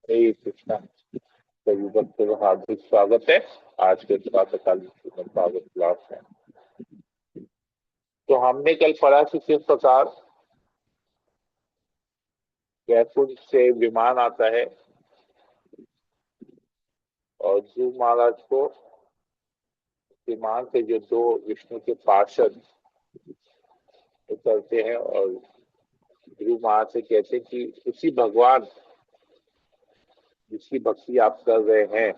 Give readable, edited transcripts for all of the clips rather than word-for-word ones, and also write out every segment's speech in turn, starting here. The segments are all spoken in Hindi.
हरे कृष्णा। सभी भक्तों का हार्दिक स्वागत है आज के प्रातःकालीन श्रीमद् भागवत क्लास में। तो हमने कल पढ़ा कि किस प्रकार वैकुंठ से विमान आता है और ध्रुव महाराज को विमान से जो दो विष्णु के पार्षद उतरते हैं और ध्रुव महाराज से कहते हैं कि उसी भगवान जिसकी भक्ति आप कर रहे हैं,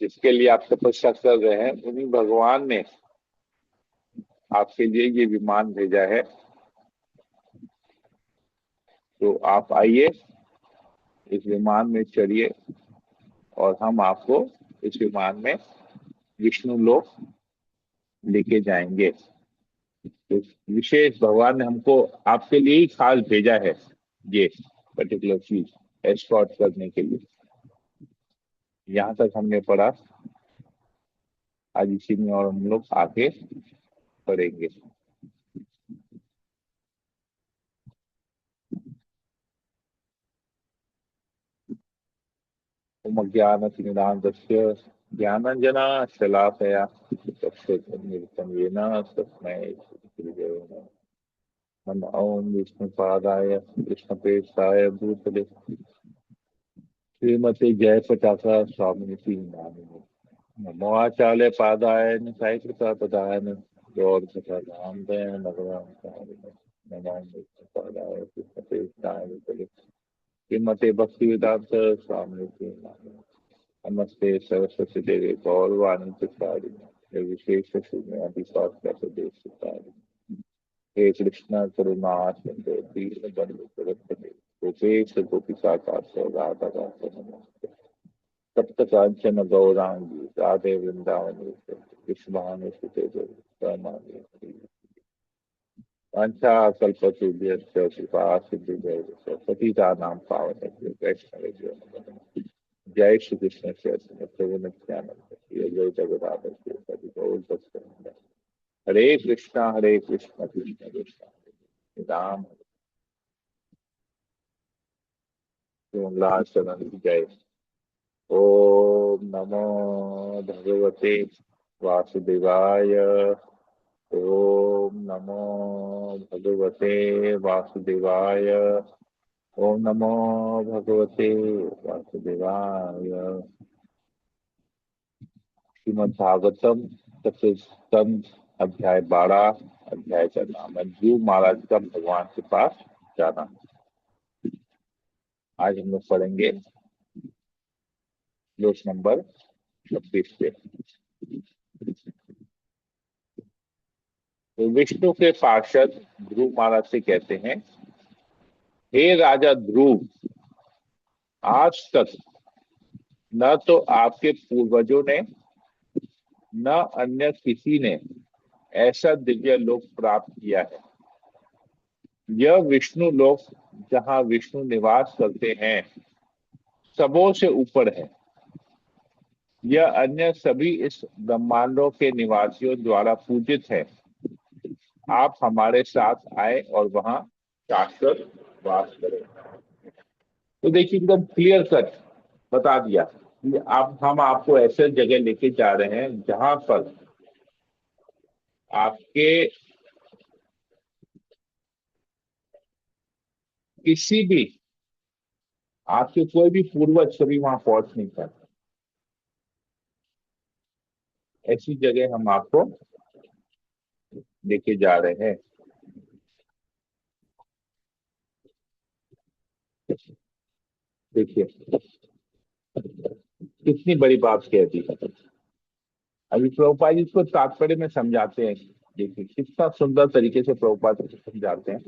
जिसके लिए आप तपस्या कर रहे हैं, उन्हीं भगवान ने आपके लिए ये विमान भेजा है। तो आप आइए, इस विमान में चढ़िए और हम आपको इस विमान में विष्णु लोक लेके जाएंगे। तो विशेष भगवान ने हमको आपके लिए ही खास भेजा है ये पर्टिकुलर चीज एस्कॉर्ट करने के लिए। यहाँ तक हमने पढ़ा। आज इसी में और हम लोग आगे पढ़ेंगे। ओम ज्ञानतिमिरान्धस्य ज्ञानाञ्जना शलाकया चक्षुर्मिलितं येन तस्मै श्रीगुरवे नमः। नमः ओम विष्णुपादाय कृष्णप्रेष्ठाय भूतले श्रीमते जय पताका स्वामिनिति नामिने। नमो आचार्य पादाय साहिकृता पदाय गौर कथा रामदय भगवान नमो विष्णुपादाय कृष्णप्रेष्ठाय भूतले श्रीमते भक्तिवेदांत स्वामिनिति नामिने। नमस्ते सरस्वती देवी गौरवाणी प्रसारिणी विशेष शून्य प्रदेश हे कृष्ण करुणा सिंधु दीनबंधु जगत्पते गोपेश गोपिका राधा नमस्ते। सप्त कांचन गौरांगी राधे वृंदावनी विश्वानुसुते वांछा कल्पतरुभ्यश्च कृपा सिन्धुभ्यश्च पतितानां पावनेभ्यो वैष्णवेभ्यो नमो नमः। जय श्री कृष्ण चैतन्य प्रभु नित्यानंद श्री अद्वैत गदाधर श्रीवासादि गौर भक्तवृंद। हरे कृष्णा कृष्ण कृष्ण हरे राम शरण जय। ओम नमो भगवते वासुदेवाय। ओम नमो भगवते वासुदेवाय। ओम नमो भगवते वासुदेवाय। श्रीमद् भागवतम चतुर्थम अध्याय 12 अध्याय का नाम है ध्रुव महाराज का भगवान के पास जाना। आज हम लोग पढ़ेंगे श्लोक नंबर 26 से। तो विष्णु के पार्षद ध्रुव महाराज से कहते हैं, हे राजा ध्रुव, आज तक न तो आपके पूर्वजों ने न अन्य किसी ने ऐसा दिव्य लोक प्राप्त किया है। यह विष्णु लोक जहाँ विष्णु निवास करते हैं सबों से ऊपर है। यह अन्य सभी इस ब्रह्मांडों के निवासियों द्वारा पूजित है। आप हमारे साथ आए और वहां शाश्वत वास करें। तो देखिए, एकदम क्लियर कट बता दिया कि आप हम आपको ऐसे जगह लेके जा रहे हैं जहां पर आपके किसी भी आपके कोई भी पूर्वज कभी वहां पहुंच नहीं पाते। ऐसी जगह हम आपको लेके जा रहे हैं। देखिए कितनी बड़ी बात कह दी। अभी प्रभुपाद जी इसको तात्पर्य में समझाते हैं। देखिए कितना सुंदर तरीके से प्रभुपाद जी समझाते हैं।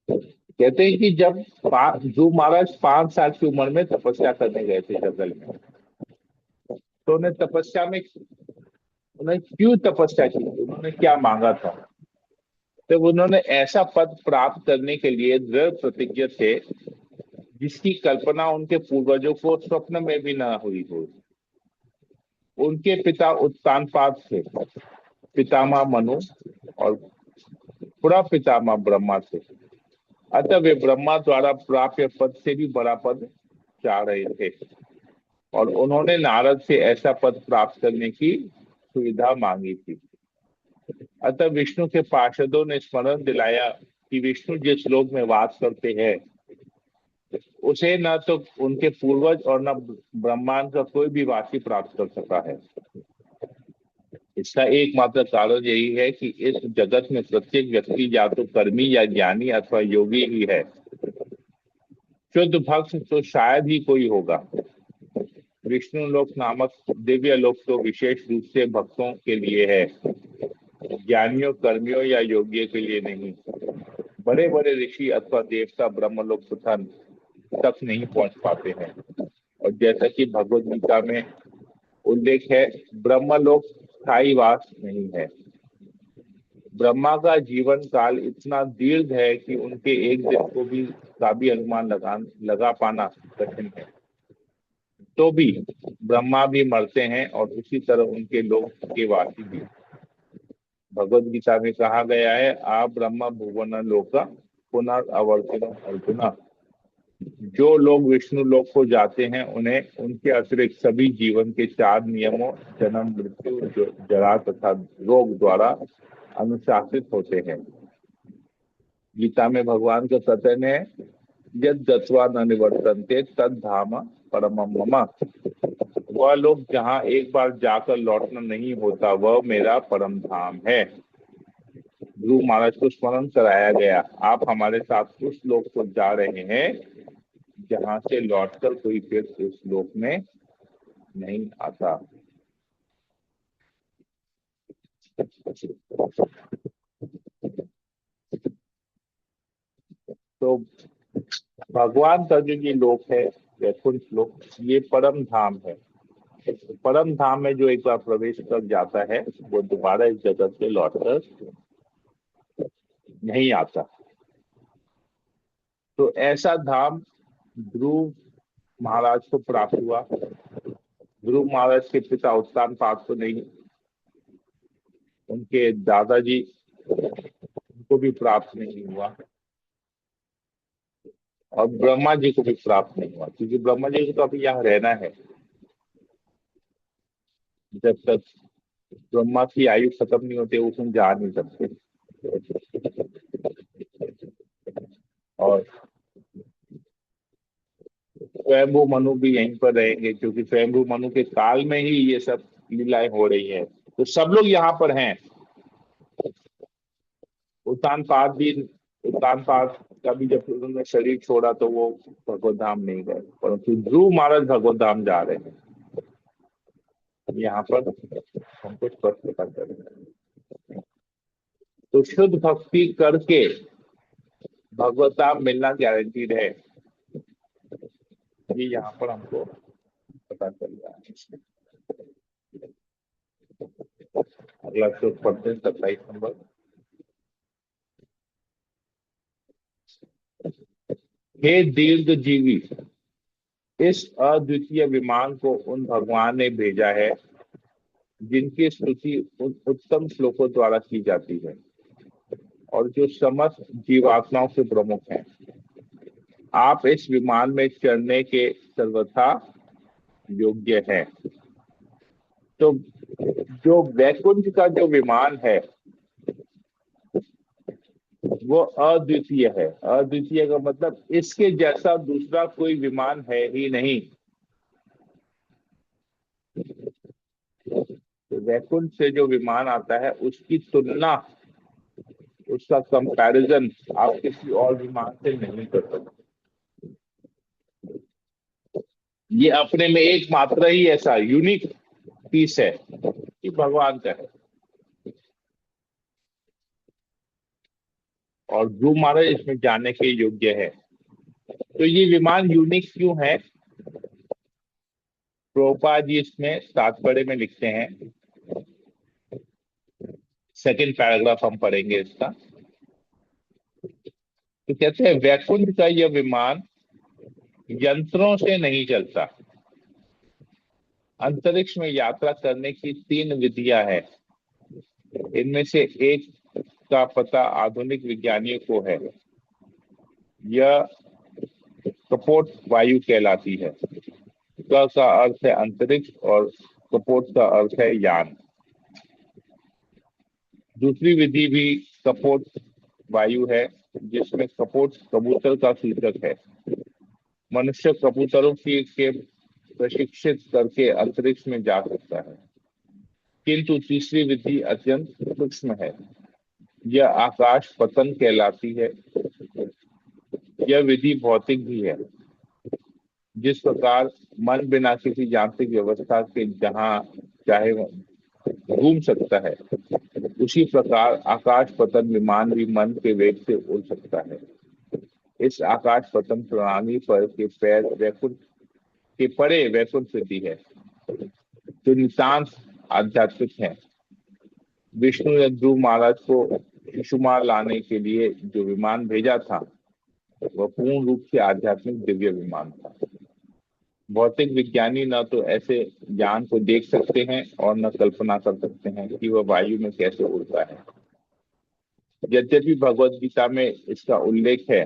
कहते हैं कि जब ध्रुव महाराज 5 साल की उम्र में तपस्या करने गए थे जंगल में, तो उन्हें तपस्या में उन्होंने क्यों तपस्या की, उन्होंने क्या मांगा था। तो उन्होंने ऐसा पद प्राप्त करने के लिए दृढ़ प्रतिज्ञ थे जिसकी कल्पना उनके पूर्वजों को स्वप्न में भी न हुई हो। उनके पिता उत्तानपाद थे, पितामह मनु और पुरा पितामह ब्रह्मा थे। अतः वे ब्रह्मा द्वारा प्राप्य पद से भी बड़ा पद चाह रहे थे और उन्होंने नारद से ऐसा पद प्राप्त करने की सुविधा मांगी थी। अतः विष्णु के पार्षदों ने स्मरण दिलाया कि विष्णु जिस लोक में वास करते हैं उसे न तो उनके पूर्वज और न ब्रह्मांड का कोई भी वासी प्राप्त कर सका है। इसका एकमात्र कारण यही है कि इस जगत में प्रत्येक व्यक्ति या तो कर्मी या ज्ञानी अथवा योगी ही है। शुद्ध भक्त तो शायद ही कोई होगा। विष्णु लोक नामक दिव्य लोक तो विशेष रूप से भक्तों के लिए है, ज्ञानियों कर्मियों या योगियों के लिए नहीं। बड़े बड़े ऋषि अथवा देवता ब्रह्मलोक तक नहीं पहुंच पाते हैं और जैसा कि भगवद गीता में उल्लेख है, ब्रह्मलोक स्थायी वास नहीं है। ब्रह्मा का जीवन काल इतना दीर्घ है कि उनके एक दिन का भी अनुमान लगा पाना कठिन है। तो भी ब्रह्मा भी मरते हैं और उसी तरह उनके लोक के वासी भी। भगवद गीता में कहा गया है, आप ब्रह्म भुवन लोक पुनर्वर्तिनो अर्जुन। जो लोग विष्णु लोक को जाते हैं उन्हें उनके अतिरिक्त सभी जीवन के 4 नियमों जन्म मृत्यु जरा तथा रोग द्वारा अनुशासित होते हैं। गीता में भगवान का कथन है, यद गत्वा न निवर्तन्ते तद धाम परमम मम। वह लोग जहाँ एक बार जाकर लौटना नहीं होता वह मेरा परम धाम है। ध्रुव महाराज को स्मरण कराया गया, आप हमारे साथ उस लोक को जा रहे हैं जहां से लौटकर कोई फिर उस लोक में नहीं आता। तो भगवान का जो ये लोक है वैकुंठ लोक, ये परम धाम है। परम धाम में जो एक बार प्रवेश कर जाता है वो दोबारा इस जगत से लौटकर नहीं आता। तो ऐसा धाम ध्रुव महाराज को प्राप्त हुआ। ध्रुव महाराज के पिता उत्तानपाद को नहीं, उनके दादाजी उनको भी प्राप्त नहीं हुआ और ब्रह्मा जी को भी प्राप्त नहीं हुआ, क्योंकि ब्रह्मा जी को तो अभी यहाँ रहना है। जब तक ब्रह्मा की आयु खत्म नहीं होती उसमें जा नहीं सकते। और स्वयंभू मनु भी यहीं पर रहेंगे, क्योंकि स्वयंभू मनु के काल में ही ये सब लीलाएं हो रही है। तो सब लोग यहाँ पर हैं। उत्तानपाद का भी जब उन्होंने शरीर छोड़ा तो वो भगवत धाम नहीं गए, परंतु ध्रुव महाराज भगवत धाम जा रहे हैं। यहाँ पर हमको स्पष्ट पता चल रहा है। तो शुद्ध भक्ति करके भगवत धाम मिलना गारंटीड है, ये यहाँ पर हमको पता चल रहा है। अगला श्लोक पढ़ते हैं, 27 नंबर। हे दीर्घ जीवी, इस अद्वितीय विमान को उन भगवान ने भेजा है जिनकी स्तुति उन उत्तम श्लोकों द्वारा की जाती है और जो समस्त जीवात्माओं से प्रमुख हैं। आप इस विमान में चढ़ने के सर्वथा योग्य हैं। तो जो वैकुंठ का जो विमान है वो अद्वितीय है। अद्वितीय का मतलब इसके जैसा दूसरा कोई विमान है ही नहीं। तो वैकुंठ से जो विमान आता है उसकी तुलना, उसका कंपैरिजन आप किसी और विमान से नहीं कर सकते। ये अपने में एकमात्र ही ऐसा यूनिक पीस है कि भगवान का है। और ध्रुव महाराज इसमें जाने के योग्य है। तो ये विमान यूनिक क्यों है? प्रभुपाद जी इसमें तात्पर्य में लिखते हैं, सेकंड पैराग्राफ हम पढ़ेंगे इसका। तो कहते हैं वैकुंठ का यह विमान यंत्रों से नहीं चलता। अंतरिक्ष में यात्रा करने की 3 विधियां हैं। इनमें से एक का पता आधुनिक विज्ञानियों को है। यह कपोत वायु कहलाती है। क का अर्थ है अंतरिक्ष और कपोत का अर्थ है यान। दूसरी विधि भी कपोत वायु है, जिसमें कपोत कबूतर का सूचक है। मनुष्य कबूतरों के प्रशिक्षित करके अंतरिक्ष में जा सकता है, किंतु तीसरी विधि अत्यंत सूक्ष्म है। यह आकाश पतन कहलाती है। यह विधि भौतिक भी है। जिस प्रकार मन बिना किसी यांत्रिक व्यवस्था के जहां चाहे वह घूम सकता है, उसी प्रकार आकाश पतन विमान भी मन के वेग से उड़ सकता है। इस आकाश पतन प्रणाली पर के पैर वैकुंठ के परे वैकुंठ सिद्धि है, जो नितांत आध्यात्मिक है। विष्णु ने ध्रुव महाराज को शिशुमार लाने के लिए जो विमान भेजा था, वह पूर्ण रूप से आध्यात्मिक दिव्य विमान था। भौतिक विज्ञानी न तो ऐसे यान को देख सकते हैं और न कल्पना कर सकते हैं कि वह वायु में कैसे उड़ता है। यद्यपि भगवद गीता में इसका उल्लेख है,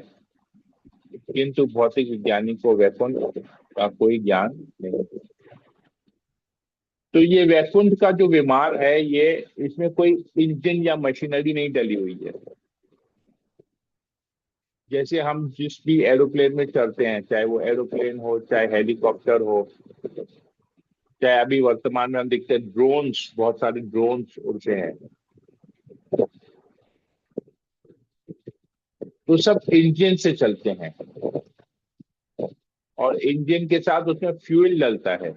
किंतु भौतिक विज्ञानी को वैकुंठ का कोई ज्ञान नहीं। तो ये वैकुंठ का जो विमान है, ये इसमें कोई इंजन या मशीनरी नहीं डली हुई है। जैसे हम जिस भी एरोप्लेन में चढ़ते हैं, चाहे वो एरोप्लेन हो, चाहे हेलीकॉप्टर हो, चाहे अभी वर्तमान में हम देखते हैं ड्रोन्स, बहुत सारे ड्रोन्स उड़ते हैं, तो सब इंजन से चलते हैं और इंजन के साथ उसमें फ्यूल डलता है।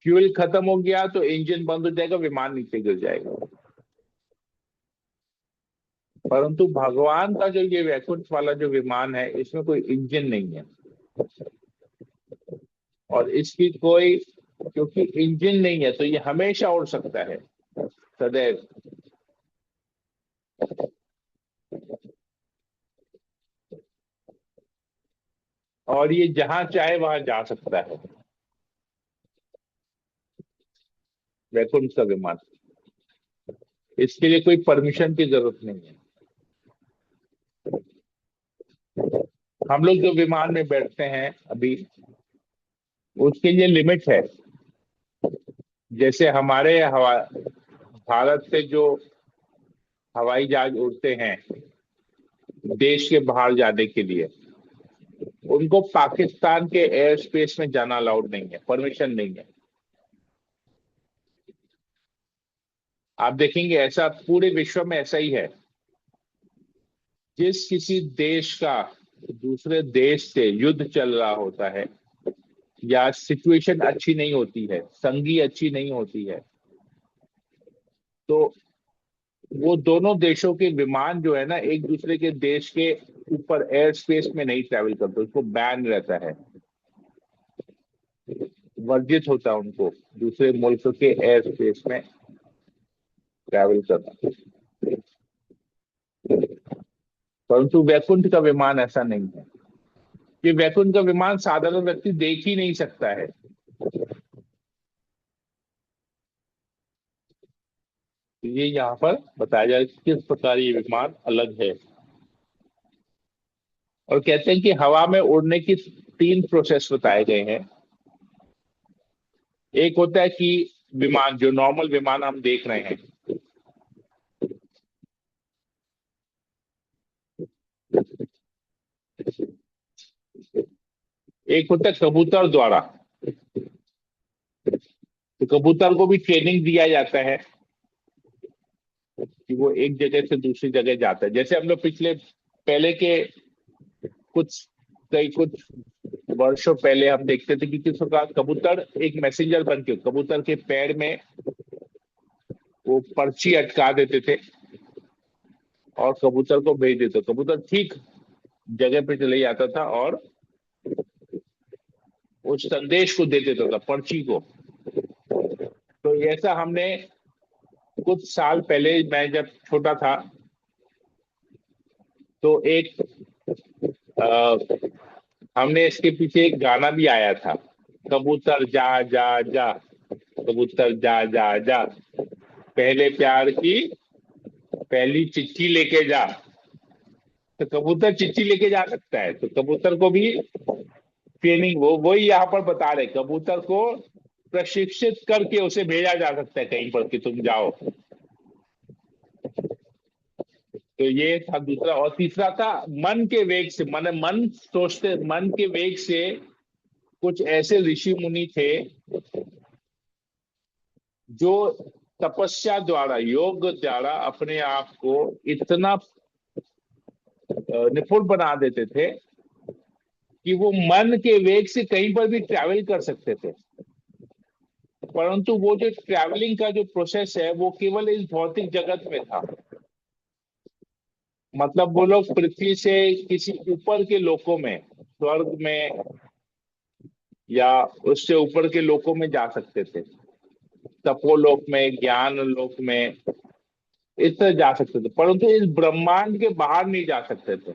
फ्यूल खत्म हो गया तो इंजन बंद हो जाएगा, विमान नीचे गिर जाएगा। परंतु भगवान का जो ये वैकुंठ वाला जो विमान है, इसमें कोई इंजन नहीं है और इसकी कोई, क्योंकि इंजन नहीं है तो ये हमेशा उड़ सकता है, सदैव। और ये जहां चाहे वहां जा सकता है, वैकुंठ का विमान। इसके लिए कोई परमिशन की जरूरत नहीं है। हम लोग जो विमान में बैठते हैं अभी, उसके लिए लिमिट है। जैसे हमारे भारत से जो हवाई जहाज उड़ते हैं देश के बाहर जाने के लिए, उनको पाकिस्तान के एयर स्पेस में जाना अलाउड नहीं है, परमिशन नहीं है। आप देखेंगे ऐसा पूरे विश्व में ऐसा ही है। जिस किसी देश का दूसरे देश से युद्ध चल रहा होता है या सिचुएशन अच्छी नहीं होती है, संगी अच्छी नहीं होती है, तो वो दोनों देशों के विमान जो है ना, एक दूसरे के देश के ऊपर एयर स्पेस में नहीं ट्रैवल करते, उसको बैन रहता है, वर्जित होता है उनको दूसरे मुल्क के एयर स्पेस में ट्रैवल करना। परंतु वैकुंठ का विमान ऐसा नहीं है। ये वैकुंठ का विमान साधारण व्यक्ति देख ही नहीं सकता है। तो ये यहाँ पर बताया जाए किस प्रकार ये विमान अलग है। और कहते हैं कि हवा में उड़ने की 3 प्रोसेस बताए गए हैं। एक होता है कि विमान, जो नॉर्मल विमान हम देख रहे हैं, एक होता है कबूतर द्वारा। तो कबूतर को भी ट्रेनिंग दिया जाता है कि वो एक जगह से दूसरी जगह जाता है। जैसे हम लोग पिछले पहले के कुछ कई कुछ वर्षों पहले हम देखते थे कि किस प्रकार कबूतर एक मैसेंजर बन के कबूतर के पैर में वो पर्ची अटका देते थे और कबूतर को भेज देते। कबूतर ठीक जगह पे चले जाता था और उस संदेश को दे देता था, पर्ची को। तो ऐसा हमने कुछ साल पहले, मैं जब छोटा था, तो एक हमने इसके पीछे एक गाना भी आया था, कबूतर जा जा जा, कबूतर जा जा जा, पहले प्यार की पहली चिट्ठी लेके जा। तो कबूतर चिट्ठी लेके जा सकता है, तो कबूतर को भी ट्रेनिंग, वो वही यहाँ पर बता रहे, कबूतर को प्रशिक्षित करके उसे भेजा जा सकता है कहीं पर कि तुम जाओ। तो ये था दूसरा। और तीसरा था मन के वेग से, मन सोचते, मन के वेग से कुछ ऐसे ऋषि मुनि थे जो तपस्या द्वारा, योग द्वारा अपने आप को इतना निपुण बना देते थे कि वो मन के वेग से कहीं पर भी ट्रैवल कर सकते थे। परंतु वो जो ट्रैवलिंग का जो प्रोसेस है वो केवल इस भौतिक जगत में था। मतलब वो लोग पृथ्वी से किसी ऊपर के लोकों में, स्वर्ग में या उससे ऊपर के लोकों में जा सकते थे, तपोलोक में, ज्ञान लोक में, इस तरह जा सकते थे, परंतु इस ब्रह्मांड के बाहर नहीं जा सकते थे।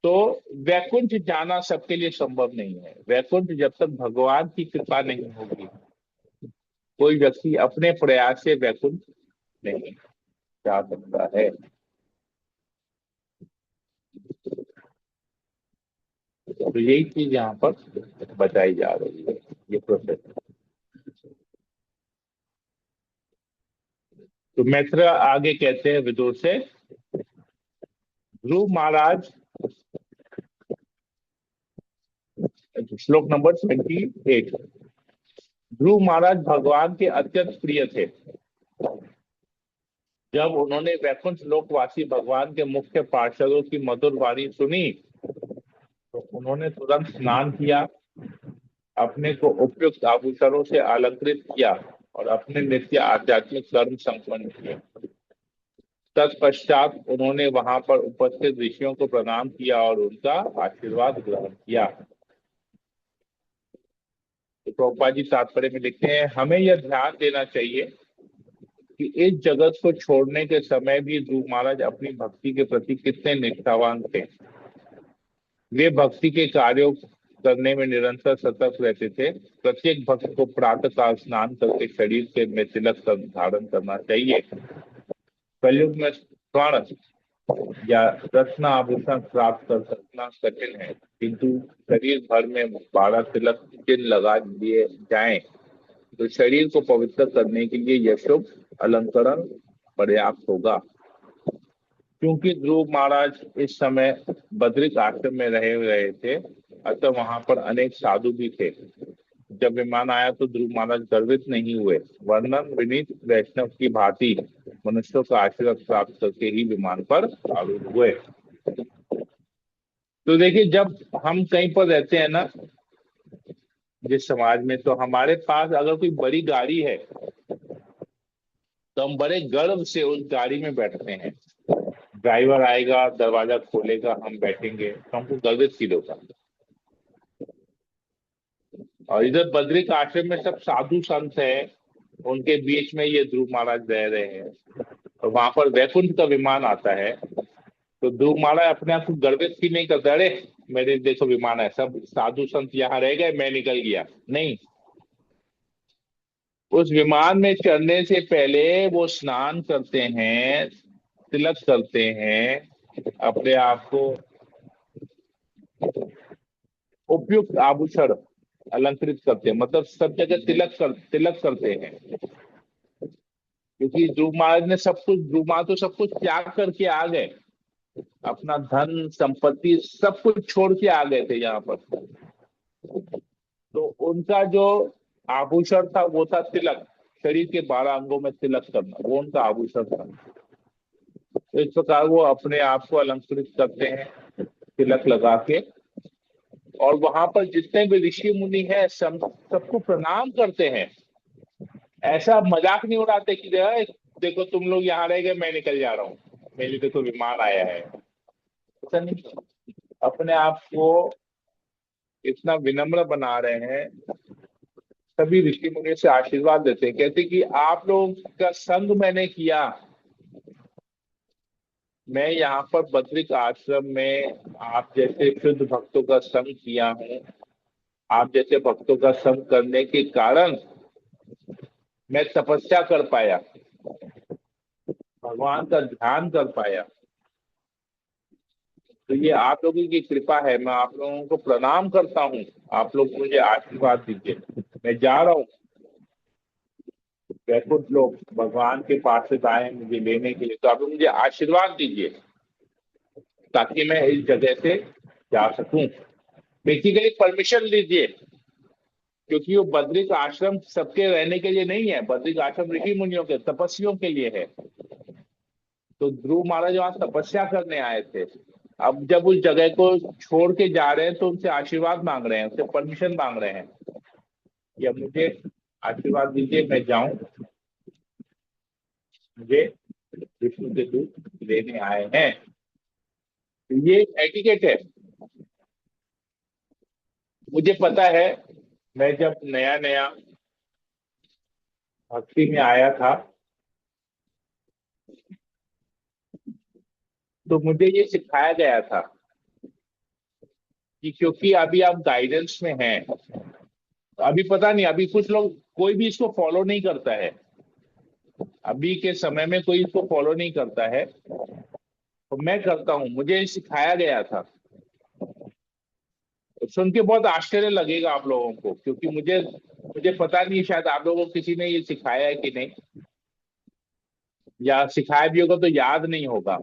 तो वैकुंठ जाना सबके लिए संभव नहीं है। वैकुंठ जब तक भगवान की कृपा नहीं होगी, कोई व्यक्ति अपने प्रयास से वैकुंठ नहीं जा सकता है। तो यही चीज यहाँ पर बताई जा रही है, ये प्रोसेस। तो मैत्र आगे कहते हैं विदुर से, ध्रुव महाराज, श्लोक नंबर 28, ध्रुव महाराज भगवान के अत्यंत प्रिय थे। जब उन्होंने वैकुंठ लोकवासी भगवान के मुख्य पार्षदों की मधुर वाणी सुनी तो उन्होंने तुरंत स्नान किया, अपने को उपयुक्त आभूषणों से अलंकृत किया और अपने नित्य आध्यात्मिक कर्म संपन्न किए। तत्पश्चात उन्होंने वहां पर उपस्थित ऋषियों को प्रणाम किया और उनका आशीर्वाद ग्रहण किया। तो प्रभुपाद जी तात्पर्य में लिखते हैं, हमें यह ध्यान देना चाहिए कि इस जगत को छोड़ने के समय भी ध्रुव महाराज अपनी भक्ति के प्रति कितने निष्ठावान थे। वे भक्ति के कार्यों करने में निरंतर सतर्क रहते थे। प्रत्येक भक्त को प्रातः काल स्नान करके शरीर के में तिलक धारण करना चाहिए। कलयुग में स्वर्ण या रत्न आभूषण प्राप्त कर सकना कठिन है, किंतु शरीर भर में 12 तिलक चिन्ह लगा दिए जाएं तो शरीर को पवित्र करने के लिए यह शुभ अलंकरण पर्याप्त होगा। क्योंकि ध्रुव महाराज इस समय बद्रिक आश्रम में रहे रहे थे, अतः वहां पर अनेक साधु भी थे। जब विमान आया तो ध्रुव महाराज गर्वित नहीं हुए, वर्णन विनीत वैष्णव की भांति मनुष्यों का आशीर्वाद प्राप्त करके ही विमान पर आरूढ़ हुए। तो देखिए, जब हम कहीं पर रहते हैं ना, जिस समाज में, तो हमारे पास अगर कोई बड़ी गाड़ी है तो हम बड़े गर्व से उस गाड़ी में बैठते हैं। ड्राइवर आएगा, दरवाजा खोलेगा, हम बैठेंगे तो हमको गर्वित फील होगा। और इधर बद्रिक आश्रम में सब साधु संत हैं, उनके बीच में ये ध्रुव महाराज रह रहे हैं, और वहां पर वैकुंठ का विमान आता है तो ध्रुव महाराज अपने आप को गर्वित फील नहीं करते, अरे मेरे देखो विमान है, सब साधु संत यहाँ रह गए, मैं निकल गया। नहीं, उस विमान में चढ़ने से पहले वो स्नान करते हैं, तिलक करते हैं, अपने आप को उपयुक्त आभूषण अलंकृत करते हैं, मतलब सब जगह तिलक करते हैं। क्योंकि ध्रुव महाराज ने सब कुछ, ध्रुव महाराज तो सब कुछ त्याग करके आ गए, अपना धन संपत्ति सब कुछ छोड़ के आ गए थे यहाँ पर। तो उनका जो आभूषण था वो था तिलक, शरीर के 12 अंगों में तिलक करना, वो उनका आभूषण था। तो इस प्रकार वो अपने आप को अलंकृत करते हैं तिलक लगा के, और वहां पर जितने भी ऋषि मुनि हैं सबको प्रणाम करते हैं। ऐसा मजाक नहीं उड़ाते कि देखो तुम लोग यहाँ रह गए, मैं निकल जा रहा हूँ, मेरे देखो विमान आया है, ऐसा नहीं। अपने आप को इतना विनम्र बना रहे हैं, सभी ऋषि मुनि से आशीर्वाद देते हैं, कहते कि आप लोग का संग मैंने किया, मैं यहाँ पर बद्रिक आश्रम में आप जैसे शुद्ध भक्तों का संग किया हूँ। आप जैसे भक्तों का संग करने के कारण मैं तपस्या कर पाया, भगवान का ध्यान कर पाया। तो ये आप लोगों की कृपा है, मैं आप लोगों को प्रणाम करता हूँ। आप लोग मुझे आशीर्वाद दीजिए। मैं जा रहा हूँ, वैकुंठ लोग भगवान के पास से आए हैं मुझे लेने के लिए, तो आप लोग मुझे आशीर्वाद दीजिए ताकि मैं इस जगह से जा सकूं। बेसिकली परमिशन लीजिए, क्योंकि वो बद्रिक आश्रम सबके रहने के लिए नहीं है। बद्रिक आश्रम ऋषि मुनियों के, तपस्वियों के लिए है। तो ध्रुव महाराज वहां तपस्या करने आए थे। अब जब उस जगह को छोड़ के जा रहे हैं तो उनसे आशीर्वाद मांग रहे हैं, उनसे परमिशन मांग रहे हैं कि अब मुझे आशीर्वाद दीजिए, मैं जाऊं, मुझे विष्णु के दूत लेने आए हैं। तो ये एटिकेट है। मुझे पता है, मैं जब नया नया भक्ति में आया था तो मुझे ये सिखाया गया था कि क्योंकि अभी आप गाइडेंस में हैं, अभी पता नहीं, अभी कुछ लोग, कोई भी इसको फॉलो नहीं करता है। अभी के समय में कोई इसको फॉलो नहीं करता है, तो मैं करता हूँ, मुझे सिखाया गया था। सुन के बहुत आश्चर्य लगेगा आप लोगों को, क्योंकि मुझे मुझे पता नहीं, शायद आप लोगों को किसी ने ये सिखाया है कि नहीं, या सिखाया भी होगा तो याद नहीं होगा।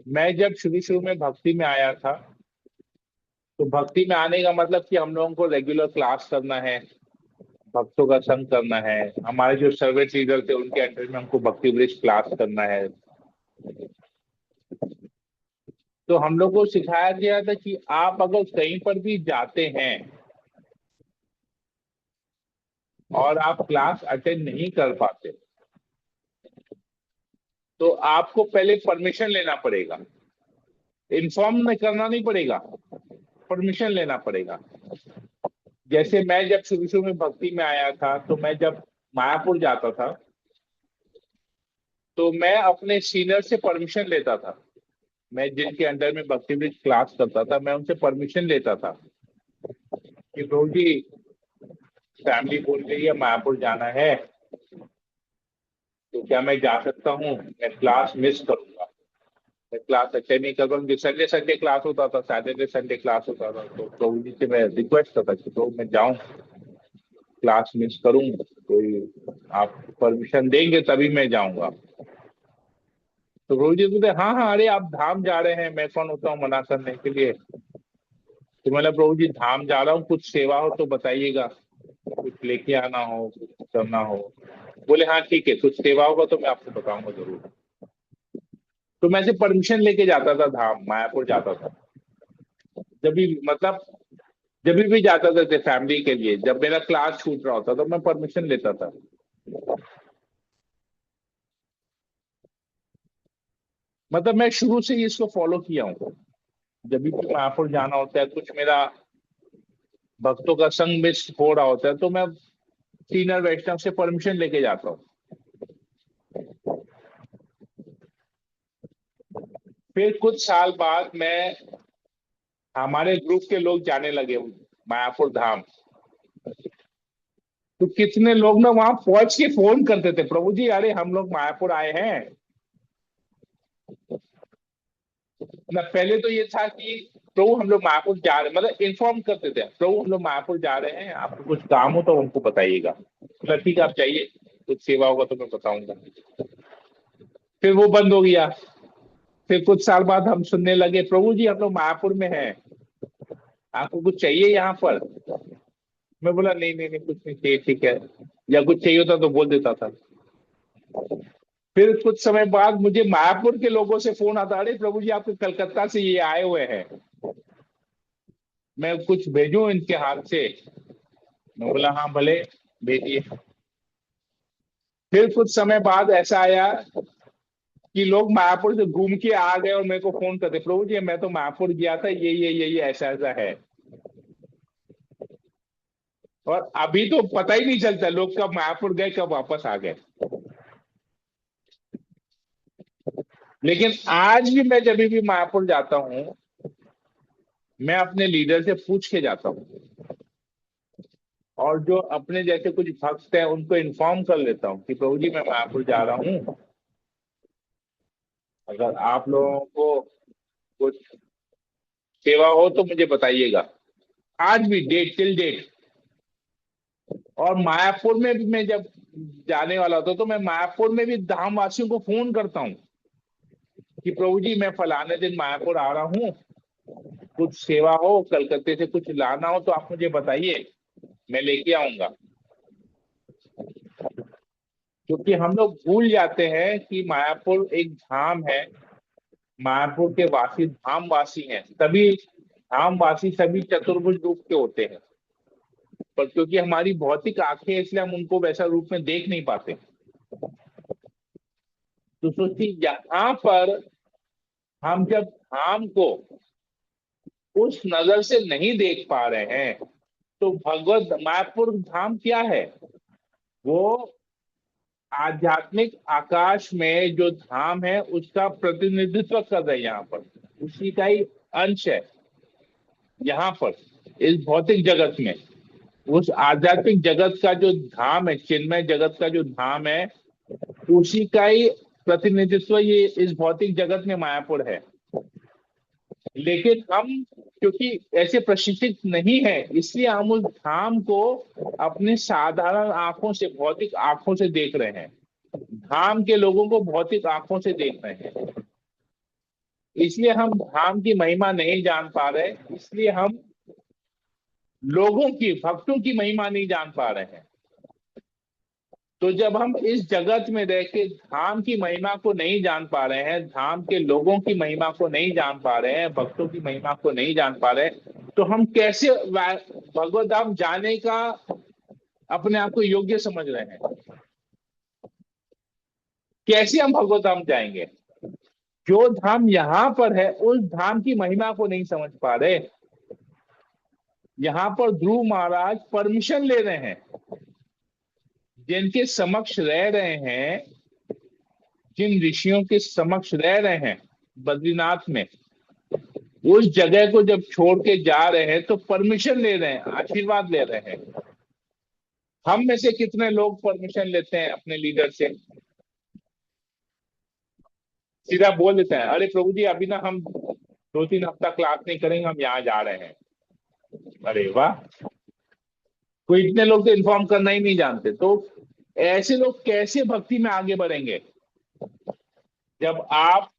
मैं जब शुरू शुरू में भक्ति में आया था, तो भक्ति में आने का मतलब कि हम लोगों को रेगुलर क्लास करना है, भक्तों का संग करना है। हमारे जो सर्विस लीडर थे उनके अंडर में हमको भक्ति वृक्ष क्लास करना है। तो हम लोग को सिखाया गया था कि आप अगर कहीं पर भी जाते हैं और आप क्लास अटेंड नहीं कर पाते, तो आपको पहले परमिशन लेना पड़ेगा। इन्फॉर्म में करना नहीं पड़ेगा, परमिशन लेना पड़ेगा। जैसे मैं जब शुरू शुरू में भक्ति में आया था, तो मैं जब मायापुर जाता था तो मैं अपने सीनियर से परमिशन लेता था। मैं जिनके अंडर में भक्ति वृक्ष क्लास करता था, मैं उनसे परमिशन लेता था कि प्रभु जी, फैमिली बोल रही है मायापुर जाना है, तो क्या मैं जा सकता हूँ? मैं क्लास मिस करूंगा, मैं क्लास अटेंड नहीं कर पाऊंगी। संडे संडे क्लास होता था, सैटरडे संडे क्लास होता था, तो प्रभु जी से मैं रिक्वेस्ट करता कि तो मैं जाऊं, क्लास मिस करूं, कोई आप परमिशन देंगे तभी मैं जाऊंगा। तो प्रभु जी बोलते हाँ हाँ, अरे आप धाम जा रहे हैं, मैं कौन होता हूँ मना करने के लिए। तो मतलब प्रभु जी धाम जा रहा हूँ, कुछ सेवा हो तो बताइएगा, कुछ लेके आना हो, कुछ करना हो। बोले हाँ ठीक है, कुछ सेवा होगा तो मैं आपको बताऊंगा जरूर। तो मैं से परमिशन लेके जाता था, धाम मायापुर जाता था। जब भी मतलब जब भी जाता था फैमिली के लिए, जब मेरा क्लास छूट रहा होता तो मैं परमिशन लेता था। मतलब मैं शुरू से ही इसको फॉलो किया हूँ। जब भी मायापुर जाना होता है, कुछ मेरा भक्तों का संग मिस हो रहा होता है, तो मैं सीनियर वैष्णव से परमिशन लेके जाता हूँ। फिर कुछ साल बाद मैं, हमारे ग्रुप के लोग जाने लगे मायापुर धाम। तो कितने लोग ना वहां पहुंच के फोन करते थे, प्रभु जी अरे हम लोग मायापुर आए हैं। ना पहले तो ये था कि प्रभु हम लोग मायापुर जा रहे हैं, मतलब इन्फॉर्म करते थे, प्रभु हम लोग मायापुर जा रहे हैं, आपको कुछ काम हो तो हमको बताइएगा। मतलब ठीक है, आप चाहिए, कुछ सेवा होगा तो मैं बताऊंगा। फिर वो बंद हो गया। फिर कुछ साल बाद हम सुनने लगे, प्रभु जी हम लोग मायापुर में हैं, आपको कुछ चाहिए यहाँ पर? मैं बोला नहीं नहीं नहीं, कुछ नहीं चाहिए, ठीक है। या कुछ चाहिए होता तो बोल देता था। फिर कुछ समय बाद मुझे मायापुर के लोगों से फोन आता, अरे प्रभु जी आपके कलकत्ता से ये आए हुए हैं, मैं कुछ भेजूं इनके हाथ से? मैं बोला हाँ भले, भेजिए। फिर कुछ समय बाद ऐसा आया कि लोग मायापुर से घूम के आ गए और मेरे को फोन करते, प्रभु जी मैं तो मायापुर गया था, ये ऐसा ऐसा है। और अभी तो पता ही नहीं चलता लोग कब मायापुर गए कब वापस आ गए। लेकिन आज भी मैं जब भी मायापुर जाता हूँ, मैं अपने लीडर से पूछ के जाता हूँ और जो अपने जैसे कुछ भक्त हैं उनको इन्फॉर्म कर लेता हूँ कि प्रभु जी मैं मायापुर जा रहा हूँ, अगर आप लोगों को कुछ सेवा हो तो मुझे बताइएगा। आज भी डेट टिल डेट। और मायापुर में भी मैं जब जाने वाला होता तो मैं मायापुर में भी धाम वासियों को फोन करता हूँ कि प्रभु जी मैं फलाने दिन मायापुर आ रहा हूँ, कुछ सेवा हो, कलकत्ते से कुछ लाना हो तो आप मुझे बताइए, मैं लेके आऊंगा। क्योंकि हम लोग भूल जाते हैं कि मायापुर एक धाम है, मायापुर के वासी धाम वासी हैं। सभी धाम वासी सभी चतुर्भुज रूप के होते हैं, पर क्योंकि हमारी भौतिक आंखें, इसलिए हम उनको वैसा रूप में देख नहीं पाते। तो सोचिए यहाँ पर हम जब धाम को उस नजर से नहीं देख पा रहे हैं, तो भगवत मायापुर धाम क्या है? वो आध्यात्मिक आकाश में जो धाम है उसका प्रतिनिधित्व कर रहे हैं यहाँ पर, उसी का ही अंश है यहाँ पर इस भौतिक जगत में। उस आध्यात्मिक जगत का जो धाम है, चिन्मय जगत का जो धाम है, उसी का ही प्रतिनिधित्व ये इस भौतिक जगत में मायापुर है। लेकिन हम क्योंकि ऐसे प्रशिक्षित नहीं है, इसलिए हम उस धाम को अपने साधारण आंखों से, भौतिक आंखों से देख रहे हैं, धाम के लोगों को भौतिक आंखों से देख रहे हैं। इसलिए हम धाम की महिमा नहीं जान पा रहे, इसलिए हम लोगों की, भक्तों की महिमा नहीं जान पा रहे हैं। तो जब हम इस जगत में रह के धाम की महिमा को नहीं जान पा रहे हैं, धाम के लोगों की महिमा को नहीं जान पा रहे हैं, भक्तों की महिमा को नहीं जान पा रहे हैं, तो हम कैसे भगवत धाम जाने का अपने आप को योग्य समझ रहे हैं? कैसे हम भगवत धाम जाएंगे? जो धाम यहाँ पर है उस धाम की महिमा को नहीं समझ पा रहे। यहाँ पर ध्रुव महाराज परमिशन ले रहे हैं, जिनके समक्ष रह रहे हैं, जिन ऋषियों के समक्ष रह रहे हैं बद्रीनाथ में, उस जगह को जब छोड़ के जा रहे हैं तो परमिशन ले रहे हैं, आशीर्वाद ले रहे हैं। हम में से कितने लोग परमिशन लेते हैं अपने लीडर से? सीधा बोल देते हैं, अरे प्रभु जी अभी ना हम 2-3 हफ्ता क्लास नहीं करेंगे, हम यहाँ जा रहे हैं। अरे वाह, कोई इतने लोग तो इन्फॉर्म करना ही नहीं जानते। तो ऐसे लोग कैसे भक्ति में आगे बढ़ेंगे जब आप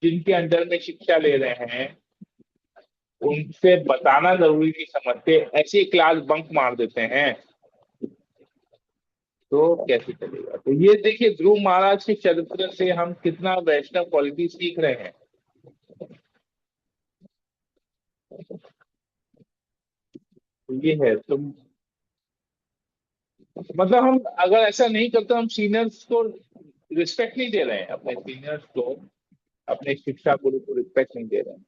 जिनके अंडर में शिक्षा ले रहे हैं उनसे बताना जरूरी नहीं समझते, ऐसी क्लास बंक मार देते हैं, तो कैसे चलेगा? तो ये देखिए ध्रुव महाराज के चरित्र से हम कितना वैष्णव क्वालिटी सीख रहे हैं। तो ये है, तो मतलब हम अगर ऐसा नहीं करते, हम सीनियर्स को रिस्पेक्ट नहीं दे रहे हैं, अपने सीनियर्स को, अपने शिक्षा गुरु को रिस्पेक्ट नहीं दे रहे हैं।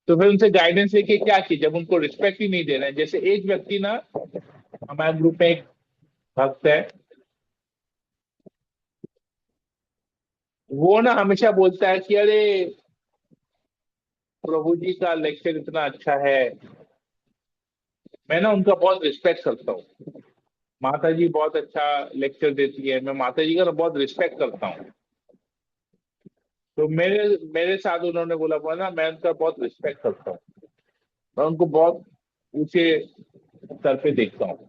तो फिर उनसे गाइडेंस लेके क्या की जब उनको रिस्पेक्ट ही नहीं दे रहे हैं? जैसे एक व्यक्ति ना, हमारे ग्रुप में एक भक्त है, वो ना हमेशा बोलता है कि अरे प्रभु जी का लेक्चर इतना अच्छा है, मैं ना उनका बहुत रिस्पेक्ट करता हूँ, माता जी बहुत अच्छा लेक्चर देती है, मैं माता जी का ना बहुत रिस्पेक्ट करता हूँ। तो मेरे मेरे साथ उन्होंने बोला, बोला मैं उनका बहुत रिस्पेक्ट करता हूँ, मैं उनको बहुत ऊंचे स्तर पे देखता हूँ।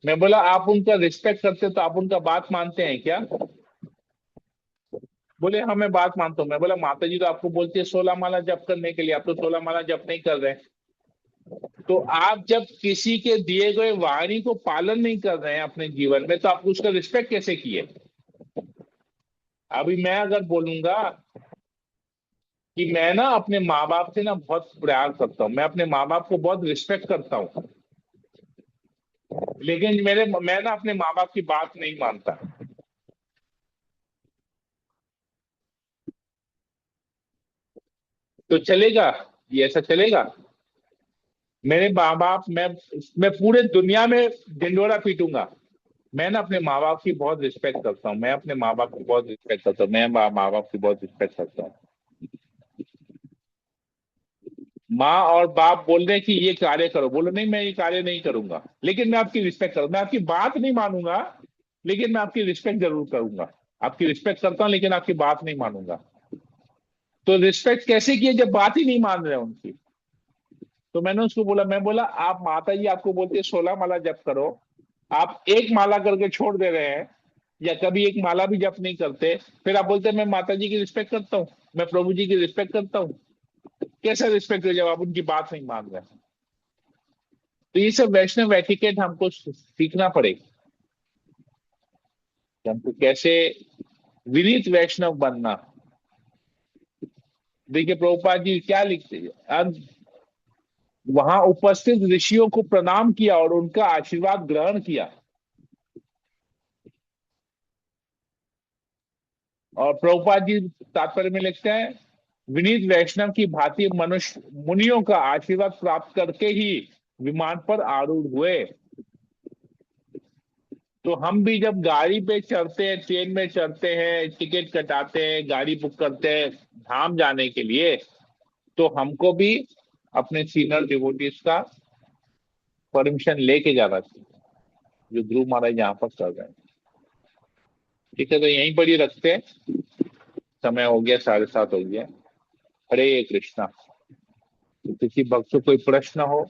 मैं बोला आप उनका रिस्पेक्ट करते तो आप उनका बात मानते हैं क्या? बोले हाँ मैं बात मानता हूँ। मैं बोला माता जी तो आपको बोलती है 16 माला जप करने के लिए, आप तो 16 माला जप नहीं कर रहे। तो आप जब किसी के दिए गए वाणी को पालन नहीं कर रहे हैं अपने जीवन में, तो आप उसका रिस्पेक्ट कैसे किए? अभी मैं अगर बोलूंगा कि मैं ना अपने माँ बाप से ना बहुत प्यार करता हूँ, मैं अपने माँ बाप को बहुत रिस्पेक्ट करता हूँ, लेकिन मैं ना अपने माँ बाप की बात नहीं मानता, तो चलेगा? ये ऐसा चलेगा? मेरे माँ बाप, मैं पूरे दुनिया में ढिंडोरा पीटूंगा, मैं ना अपने माँ बाप की बहुत रिस्पेक्ट करता हूँ, मैं अपने माँ बाप की बहुत रिस्पेक्ट करता हूँ, मैं माँ बाप की बहुत रिस्पेक्ट करता हूँ। माँ और बाप बोल रहे हैं कि ये कार्य करो, बोलो नहीं मैं ये कार्य नहीं करूंगा, लेकिन मैं आपकी रिस्पेक्ट करूँ, मैं आपकी बात नहीं मानूंगा, लेकिन मैं आपकी रिस्पेक्ट जरूर करूंगा। आपकी रिस्पेक्ट करता हूं लेकिन आपकी बात नहीं मानूंगा। तो रिस्पेक्ट कैसे किए जब बात ही नहीं मान रहे उनकी। तो मैंने उसको बोला, मैं बोला आप माता जी आपको बोलते हैं 16 माला जप करो, आप एक माला करके छोड़ दे रहे हैं, या कभी एक माला भी जप नहीं करते, फिर आप बोलते हैं मैं माता जी की रिस्पेक्ट करता हूँ, मैं प्रभु जी की रिस्पेक्ट करता हूँ। कैसा रिस्पेक्ट है जब आप उनकी बात नहीं मान रहे हैं। तो ये सब वैष्णव एटिकेट हमको सीखना पड़ेगा कि हमको कैसे विनीत वैष्णव बनना। देखिए प्रभुपाद जी क्या लिखते हैं, वहां उपस्थित ऋषियों को प्रणाम किया और उनका आशीर्वाद ग्रहण किया। और प्रभुपाद जी तात्पर्य में लिखते हैं, विनीत वैष्णव की भांति मनुष्य मुनियों का आशीर्वाद प्राप्त करके ही विमान पर आरूढ़ हुए। तो हम भी जब गाड़ी पे चढ़ते हैं, ट्रेन में चढ़ते हैं, टिकट कटाते हैं, गाड़ी बुक करते हैं धाम जाने के लिए, तो हमको भी अपने सीनियर डिवोटीज का परमिशन लेके जाना चाहिए, जो ध्रुव महाराज यहाँ पर कर रहे हैं। ठीक है, तो यहीं पर ही रखते हैं, समय हो गया, 7:30 हो गया। हरे कृष्णा। तो किसी भक्त को कोई प्रश्न हो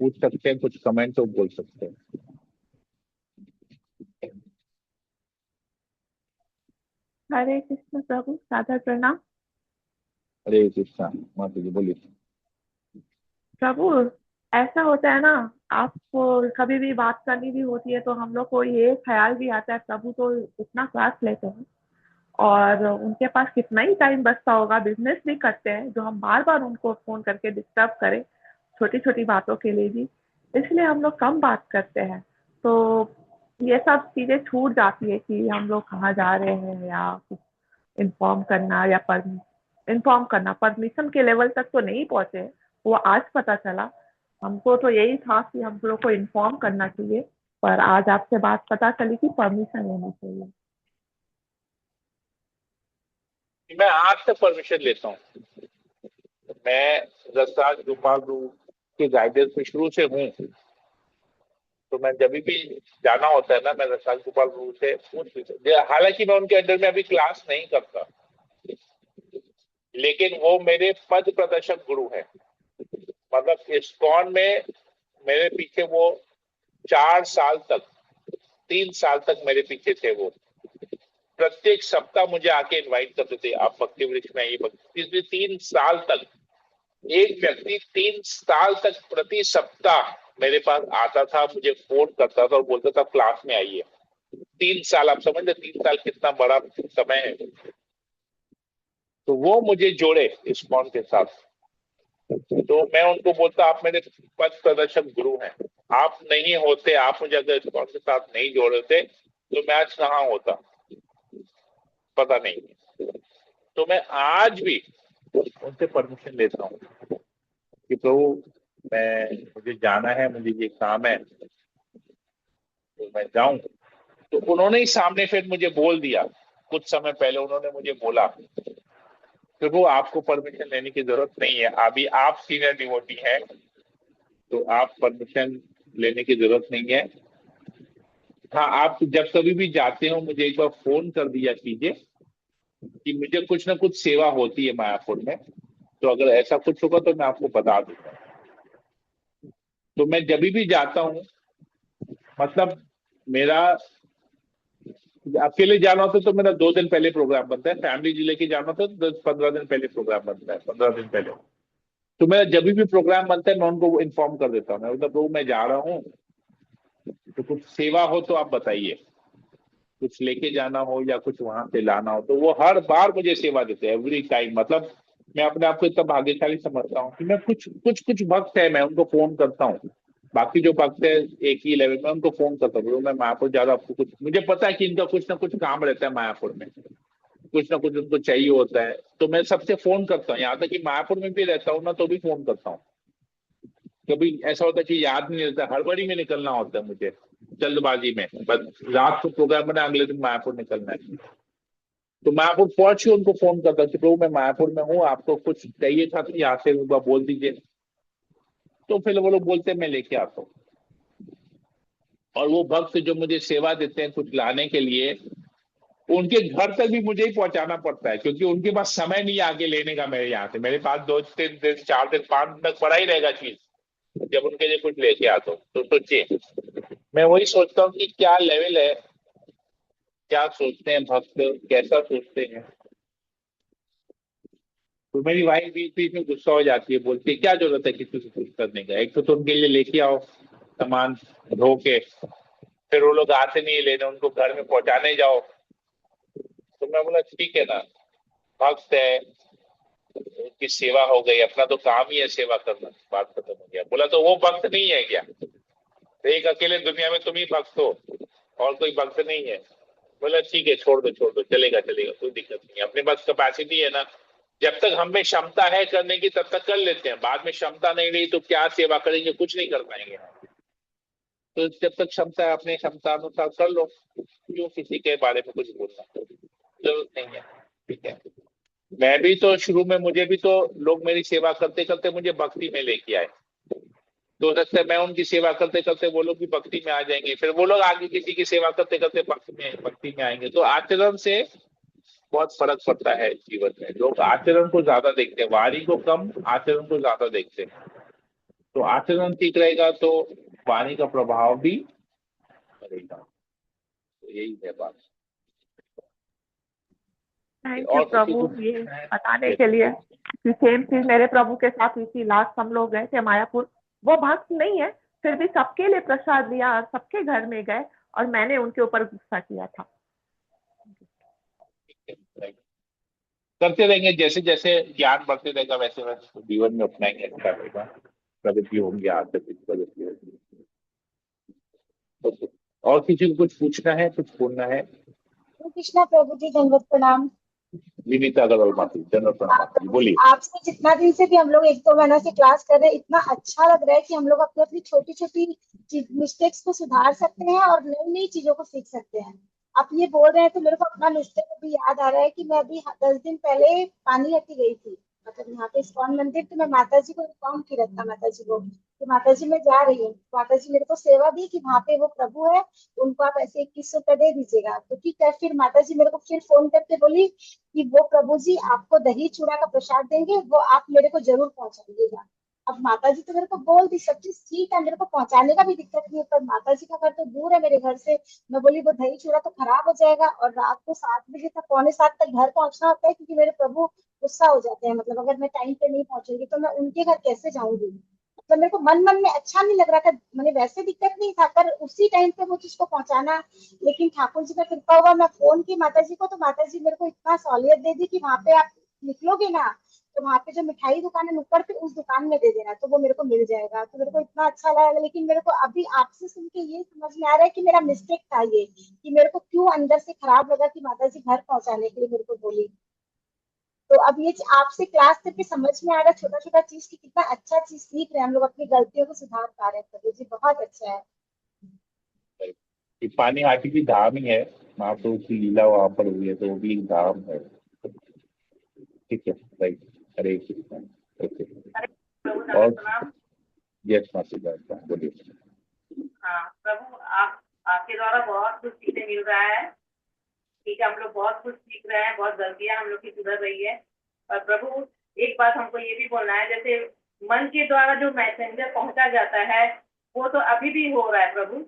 पूछ सकते हैं, कुछ कमेंट हो बोल सकते हैं। हरे कृष्ण प्रभु, सादर प्रणाम। हरे कृष्णा। माता जी बोलिए। प्रभु, ऐसा होता है ना, आपको कभी भी बात करनी भी होती है तो हम लोग को ये ख्याल भी आता है प्रभु तो इतना क्लास लेते हैं और उनके पास कितना ही टाइम बचता होगा, बिजनेस भी करते हैं, जो हम बार बार उनको फोन करके डिस्टर्ब करें छोटी छोटी बातों के लिए भी, इसलिए हम लोग कम बात करते हैं। तो ये सब चीजें छूट जाती है कि हम लोग कहाँ जा रहे हैं या कुछ इन्फॉर्म करना या इन्फॉर्म करना, परमिशन के लेवल तक तो नहीं पहुंचे, वो आज पता चला। हमको तो यही था कि हम लोग को इन्फॉर्म करना चाहिए, पर आज आपसे बात पता चली कि परमिशन लेनी चाहिए। मैं आज तक परमिशन लेता हूँ। मैं रसराज गोपाल गुरु के गाइडेंस में शुरू से हूँ। तो मैं जब भी जाना होता है ना, मैं रसराज गोपाल गुरु से पूछ लेता हूँ। हालांकि मैं उनके अंडर में अभी क्लास नहीं करता, लेकिन वो मेरे पद प्रदर्शक गुरु हैं। मतलब इस्कॉन में मेरे पीछे वो 4 साल तक, 3 साल तक मेरे पीछे थे वो। प्रत्येक सप्ताह मुझे आके इनवाइट करते थे, आप भक्ति वृक्ष में आइए भक्ति। 3 साल तक एक व्यक्ति 3 साल तक प्रति सप्ताह मेरे पास आता था, मुझे फोन करता था और बोलता था क्लास में आइए। 3 साल, आप समझ रहे 3 साल कितना बड़ा समय है। तो वो मुझे जोड़े इस्कॉन के साथ। तो मैं उनको बोलता आप मेरे पथ प्रदर्शक गुरु हैं, आप नहीं होते, आप मुझे अगर इस्कॉन के साथ नहीं जोड़ते तो मैं आज कहाँ होता पता नहीं। तो मैं आज भी उनसे परमिशन लेता हूँ कि प्रभु मैं, मुझे जाना है, मुझे ये काम है, तो मैं जाऊं। तो उन्होंने ही सामने फिर मुझे बोल दिया, कुछ समय पहले उन्होंने मुझे बोला, प्रभु आपको परमिशन लेने की जरूरत नहीं है, अभी आप सीनियर डिवोटी हैं, तो आप परमिशन लेने की जरूरत नहीं है। हाँ, आप जब कभी भी जाते हो मुझे एक बार फोन कर दिया कीजिए कि मुझे कुछ ना कुछ सेवा होती है मायापुर में, तो अगर ऐसा कुछ होगा तो मैं आपको बता दूंगा। तो मैं जब भी जाता हूँ, मतलब मेरा अकेले जाना होता तो मेरा 2 दिन पहले प्रोग्राम बनता है, फैमिली जी लेके जाना होता तो 10-15 दिन पहले प्रोग्राम बनता है, 15 दिन पहले। तो मेरा जब भी प्रोग्राम बनता है मैं उनको इन्फॉर्म कर देता हूँ, मैं मतलब प्रभु मैं जा रहा हूँ, तो कुछ सेवा हो तो आप बताइए, कुछ लेके जाना हो या कुछ वहां से लाना हो, तो वो हर बार मुझे सेवा देते हैं, एवरी टाइम। मतलब मैं अपने आप को इतना भाग्यशाली समझता हूँ कि मैं कुछ कुछ कुछ भक्त है मैं उनको फोन करता हूँ। बाकी जो भक्त है एक ही लेवल में, उनको फोन करता हूँ मैं मायापुर ज्यादा, आपको कुछ मुझे पता है कि इनका कुछ ना कुछ काम रहता है मायापुर में, कुछ ना कुछ उनको चाहिए होता है, तो मैं सबसे फोन करता हूँ। यहाँ तक कि मायापुर में भी रहता हूँ ना तो भी फोन करता हूँ। कभी ऐसा होता है कि याद नहीं रहता, हड़बड़ी में निकलना होता है मुझे, जल्दबाजी में, बस रात को प्रोग्राम बना, अगले दिन मायापुर निकलना है, तो मायापुर पहुंच के उनको फोन करता कि प्रभु मैं मायापुर में हूँ, आपको कुछ चाहिए था तो यहाँ से एक बार बोल दीजिए। तो फिर वो लोग बोलते हैं मैं लेके आता हूँ। और वो भक्त जो मुझे सेवा देते हैं कुछ लाने के लिए, उनके घर तक भी मुझे ही पहुंचाना पड़ता है, क्योंकि उनके पास समय नहीं है आगे लेने का मेरे यहाँ से। मेरे पास 2 3 दिन 4 दिन 5 दिन तक पड़ा ही रहेगा चीज, जब उनके लिए कुछ लेके आता हूँ। तो सोचिए, मैं वही सोचता हूँ कि क्या लेवल है, क्या सोचते हैं भक्त, कैसा सोचते हैं। तो मेरी वाइफ बीच बीच में गुस्सा हो जाती है, बोलती है क्या जरूरत है किसी से कुछ करने का, एक तो उनके लिए लेके आओ सामान धो के, फिर वो लोग आते नहीं है लेने, उनको घर में पहुंचाने जाओ। तो मैं बोला ठीक है ना, भक्त है, उनकी सेवा हो गई, अपना तो काम ही है सेवा करना, बात खत्म हो गया। बोला तो वो भक्त नहीं है क्या? तो एक अकेले दुनिया में तुम ही भक्त हो, और कोई भक्त नहीं है। बोला ठीक है, छोड़ दो, चलेगा चलेगा, कोई दिक्कत नहीं है, अपने पास कैपेसिटी है ना। जब तक हम में क्षमता है करने की तब तक कर लेते हैं, बाद में क्षमता नहीं रही तो क्या सेवा करेंगे, कुछ नहीं कर पाएंगे। तो जब तक क्षमता है अपने क्षमता अनुसार कर लो, क्यों किसी के बारे में कुछ बोलना, जरूरत नहीं है। ठीक है, मैं भी तो शुरू में, मुझे भी तो लोग मेरी सेवा करते करते मुझे भक्ति में लेके आए। तो हो सकता है मैं उनकी सेवा करते करते वो लोग भी भक्ति में आ जाएंगे, फिर वो लोग आगे किसी की सेवा करते करते भक्ति में आएंगे। तो आचरण से बहुत फर्क पड़ता है जीवन में। लोग आचरण को ज्यादा देखते हैं, वाणी को कम, आचरण को ज्यादा देखते हैं। तो आचरण ठीक रहेगा तो वाणी का प्रभाव भी बढ़ेगा। तो यही है बात। थैंक यू और किसी प्रभु को ये पूछना है? बताने Yes. के लिए कि सेम चीज मेरे प्रभु के साथ हुई थी। लास्ट हम लोग गए थे मायापुर, वो भक्त नहीं है, फिर भी सबके लिए प्रसाद लिया और सबके घर में गए, और मैंने उनके ऊपर गुस्सा किया था। करते रहेंगे, जैसे जैसे ज्ञान बढ़ते रहेगा वैसे वैसे तो जीवन में अपनाएंगे, अच्छा रहेगा, प्रगति होगी, आर्थिक प्रगति होगी। तो और किसी को कुछ पूछना है, कुछ बोलना है? हरे कृष्णा प्रभु जी, दंडवत प्रणाम। विनीता अग्रवाल माता जी, जनरल प्रणाम माता जी, प्रभु जी, बोलिए। आपसे जितना दिन से भी हम लोग 1-2 महीना से क्लास कर रहे हैं, इतना अच्छा लग रहा है कि हम लोग अपनी अपनी छोटी छोटी मिस्टेक्स को सुधार सकते हैं और नई नई चीजों को सीख सकते हैं। आप ये बोल रहे हैं तो मेरे को अपना मिस्टेक भी याद आ रहा है कि मैं अभी 10 दिन पहले पानी हटी गई थी, मतलब यहाँ पे इस्कॉन मंदिर। तो मैं माता जी को इन्फॉर्म किया था, माता जी को कि माता जी मैं जा रही हूँ। माता जी मेरे को सेवा दी कि वहाँ पे वो प्रभु है, उनको आप ऐसे 2100 रुपये दे दीजिएगा। तो ठीक है, फिर माता जी मेरे को फिर फोन करके बोली कि वो प्रभु जी आपको दही चूड़ा का प्रसाद देंगे, वो आप मेरे को जरूर पहुंचाइएगा। अब माता जी तो मेरे को बोल दी, सब चीज ठीक है, मेरे को पहुंचाने का भी दिक्कत नहीं है, पर माता जी का घर तो दूर है मेरे घर से। मैं बोली वो दही चूड़ा तो खराब हो जाएगा, और रात को 7 बजे तक, 6:45 तक घर पहुंचना होता है, क्योंकि मेरे प्रभु गुस्सा हो जाते हैं, मतलब अगर मैं टाइम पे नहीं पहुंचूंगी तो मैं उनके घर कैसे जाऊंगी। मतलब मेरे को मन मन में अच्छा नहीं लग रहा था, मैंने वैसे दिक्कत नहीं था, पर उसी टाइम पे वो चीज को पहुंचाना। लेकिन ठाकुर जी का कृपा हुआ, मैं फोन की माता जी को, तो माता जी मेरे को इतना सहूलियत दे दी कि वहां पे आप निकलोगे ना, तो वहां पे जो मिठाई दुकान है नुक्कड़ पे, उस दुकान में दे देना, तो वो मेरे को मिल जाएगा। तो मेरे को इतना अच्छा लगा। लेकिन मेरे को अभी आपसे सुन के ये समझ में आ रहा है कि मेरा मिस्टेक था ये, कि मेरे को क्यों अंदर से खराब लगा कि माता जी घर पहुंचाने के लिए मेरे को बोली। तो अब ये आपसे क्लास करके समझ में आ रहा है छोटा छोटा चीज की, कितना अच्छा चीज सीख रहे हैं हम लोग, अपनी गलतियों को सुधार पा रहे हैं। प्रभु जी बहुत अच्छा है। ये पानी हाटी की धाम ही है, महाप्रभु की लीला वहां पर हुई है, तो वो भी एक धाम है। ठीक है, राइट। हरे कृष्णा। ओके। प्रभु और प्रणाम। यस माता जी, बोलिए। हाँ प्रभु, आप आपके द्वारा बहुत कुछ सीखने मिल रहा है। ठीक है, हम लोग बहुत कुछ सीख रहे हैं, बहुत गलतियां हम लोग की सुधर रही है। और प्रभु एक बात हमको ये भी बोलना है, जैसे मन के द्वारा जो मैसेंजर पहुंचा जाता है, वो तो अभी भी हो रहा है प्रभु,